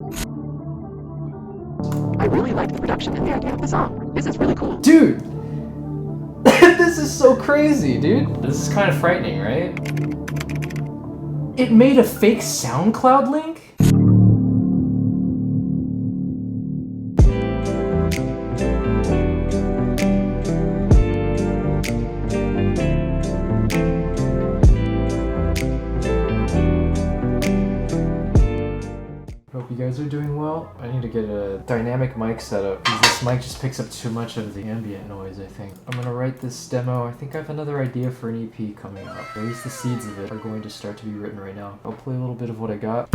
I really like the production and the idea of the song. This is really cool. Dude! This is so crazy, dude. This is kind of frightening, right? It made a fake SoundCloud link? Hope you guys are doing well. I need to get a dynamic mic set up because this mic just picks up too much of the ambient noise, I think. I'm gonna write this demo. I think I have another idea for an EP coming up. At least the seeds of it are going to start to be written right now. I'll play a little bit of what I got.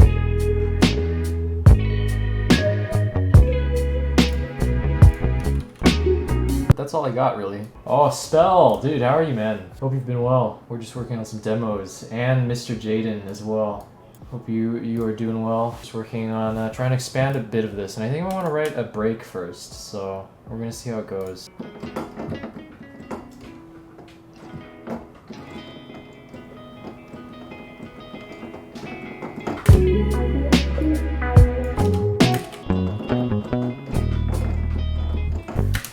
That's all I got, really. Oh, Spell! Dude, how are you, man? Hope you've been well. We're just working on some demos. And Mr. Jaden as well. Hope you are doing well. Just working on trying to expand a bit of this. And I think I want to write a break first. So we're going to see how it goes.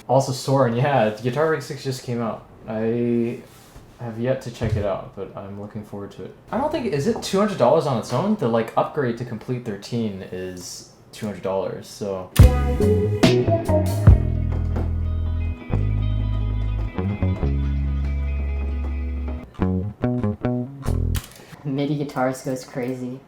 Also, Soren, yeah, Guitar Rig 6 just came out. I have yet to check it out, but I'm looking forward to it. I don't think, is it $200 on its own? The like upgrade to Complete 13 is $200, so. MIDI guitarist goes crazy.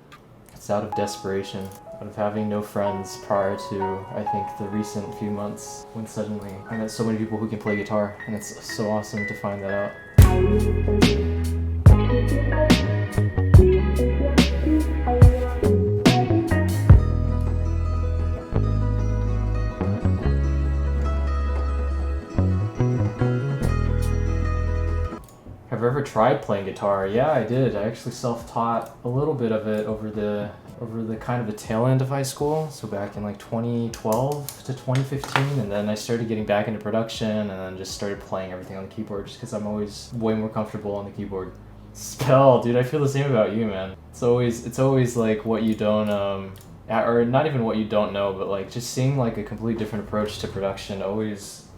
It's out of desperation, out of having no friends prior to, I think, the recent few months when suddenly I met so many people who can play guitar, and it's so awesome to find that out. Have you ever tried playing guitar? Yeah, I did. I actually self-taught a little bit of it over the kind of the tail end of high school, so back in like 2012 to 2015, and then I started getting back into production and then just started playing everything on the keyboard just because I'm always way more comfortable on the keyboard. Spell, dude, I feel the same about you, man. It's always like what you don't or not even what you don't know, but like just seeing like a completely different approach to production always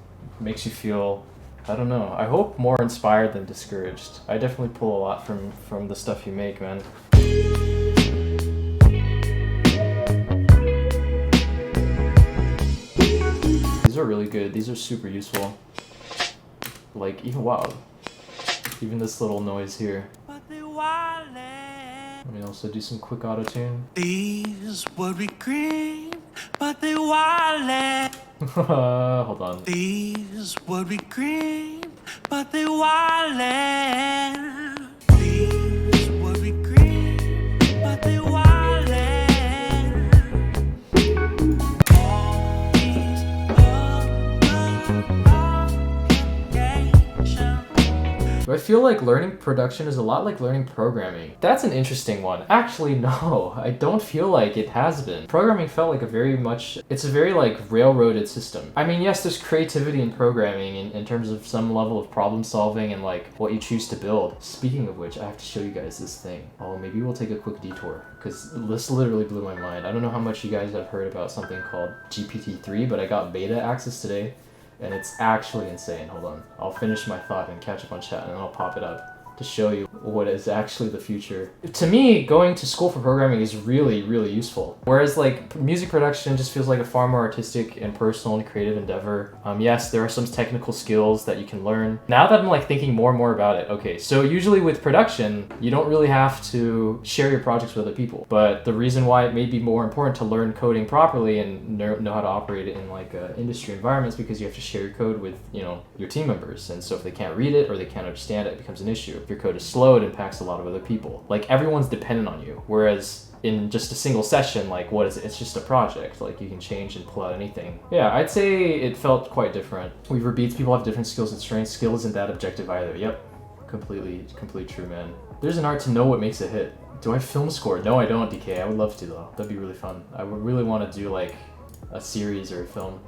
makes you feel, I don't know, I hope more inspired than discouraged. I definitely pull a lot from the stuff you make, man. These are really good. These are super useful. Like, even, wow. Even this little noise here. Let me also do some quick auto-tune. These would be green, but they wildin'. Hold on. These would be green, but they wildin'. These would be green, but they wildin'. All these Do I feel like learning production is a lot like learning programming? That's an interesting one. Actually, no, I don't feel like it has been. Programming felt like it's a very like railroaded system. I mean, yes, there's creativity in programming in terms of some level of problem solving and like what you choose to build. Speaking of which, I have to show you guys this thing. Oh, maybe we'll take a quick detour because this literally blew my mind. I don't know how much you guys have heard about something called GPT-3, but I got beta access today. And it's actually insane. Hold on. I'll finish my thought and catch up on chat, and then I'll pop it up to show you what is actually the future. To me, going to school for programming is really, really useful. Whereas like music production just feels like a far more artistic and personal and creative endeavor. Yes, there are some technical skills that you can learn. Now that I'm like thinking more and more about it, okay, so usually with production, you don't really have to share your projects with other people. But the reason why it may be more important to learn coding properly and know how to operate it in like industry environments because you have to share your code with, you know, your team members. And so if they can't read it or they can't understand it, it becomes an issue. If your code is slow, it impacts a lot of other people. Like everyone's dependent on you. Whereas in just a single session, like what is it? It's just a project. Like you can change and pull out anything. Yeah, I'd say it felt quite different. Weaver Beats, people have different skills and strengths. Skill isn't that objective either. Yep, completely true, man. There's an art to know what makes a hit. Do I film score? No, I don't, DK. I would love to though. That'd be really fun. I would really want to do like a series or a film.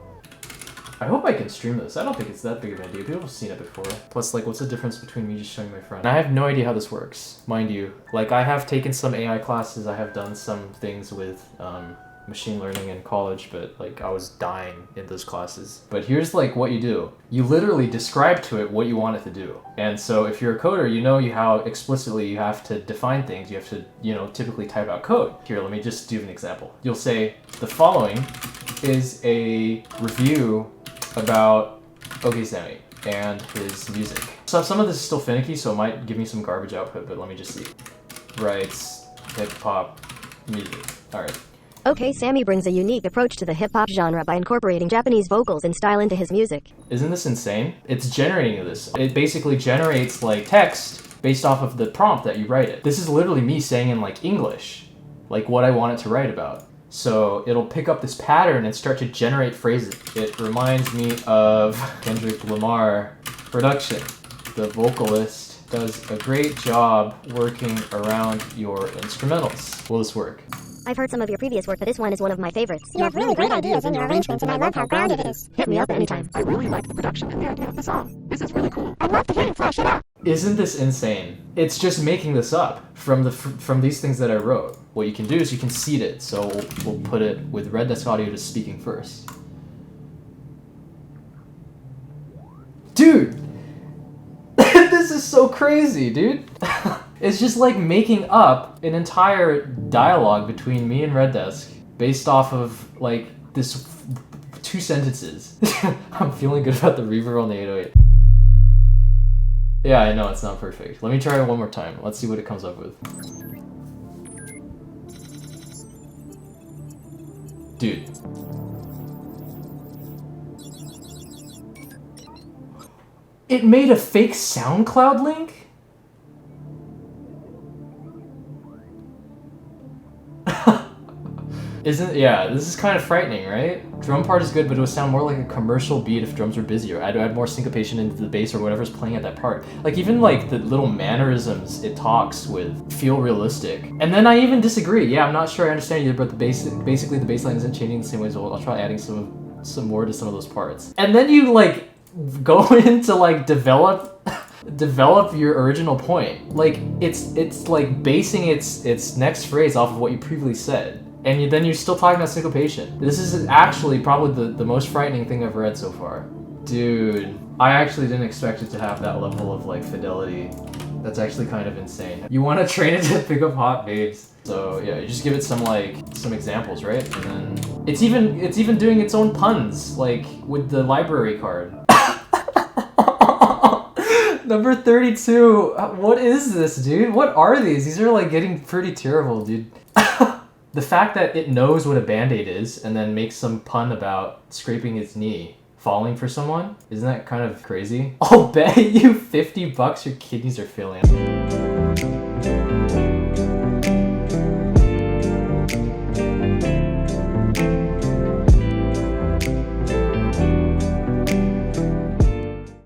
I hope I can stream this. I don't think it's that big of an idea. People have seen it before. Plus, like, what's the difference between me just showing my friend? And I have no idea how this works, mind you. Like, I have taken some AI classes. I have done some things with machine learning in college, but like I was dying in those classes. But here's like what you do. You literally describe to it what you want it to do. And so if you're a coder, you know how explicitly you have to define things. You have to, typically type out code. Here, let me just do an example. You'll say, the following is a review about Okizeme and his music. So some of this is still finicky, so it might give me some garbage output, but let me just see. Writes hip-hop music. Alright. Okizeme brings a unique approach to the hip-hop genre by incorporating Japanese vocals and style into his music. Isn't this insane? It's generating this. It basically generates like text based off of the prompt that you write it. This is literally me saying in like English, like what I want it to write about. So it'll pick up this pattern and start to generate phrases. It reminds me of Kendrick Lamar production. The vocalist does a great job working around your instrumentals. Will this work? I've heard some of your previous work, but this one is one of my favorites. You have really great ideas in your arrangements, and I love how grounded it is. Hit me up anytime. I really like the production and the idea of the song. This is really cool. I'd love to hear you flesh it out. Isn't this insane? It's just making this up from these things that I wrote. What you can do is you can seed it. So we'll put it with Red Desk Audio to speaking first. Dude! This is so crazy, dude. It's just like making up an entire dialogue between me and Red Desk based off of like this 2 sentences. I'm feeling good about the reverb on the 808. Yeah, I know it's not perfect. Let me try it one more time. Let's see what it comes up with. Dude. It made a fake SoundCloud link? Yeah, this is kind of frightening, right? Drum part is good, but it would sound more like a commercial beat if drums were busier. I'd add more syncopation into the bass or whatever's playing at that part. Like even like the little mannerisms it talks with feel realistic. And then I even disagree. Yeah, I'm not sure I understand either, but basically the bass line isn't changing the same way as well. I'll try adding some more to some of those parts. And then you like go into like develop your original point. Like it's like basing its next phrase off of what you previously said. And then you're still talking about syncopation. This is actually probably the most frightening thing I've read so far. Dude, I actually didn't expect it to have that level of like fidelity. That's actually kind of insane. You want to train it to pick up hot babes. So yeah, you just give it some examples, right? And then it's even doing its own puns, like with the library card. Number 32. What is this, dude? What are these? These are like getting pretty terrible, dude. The fact that it knows what a band-aid is and then makes some pun about scraping its knee, falling for someone, isn't that kind of crazy? I'll bet you $50 your kidneys are failing.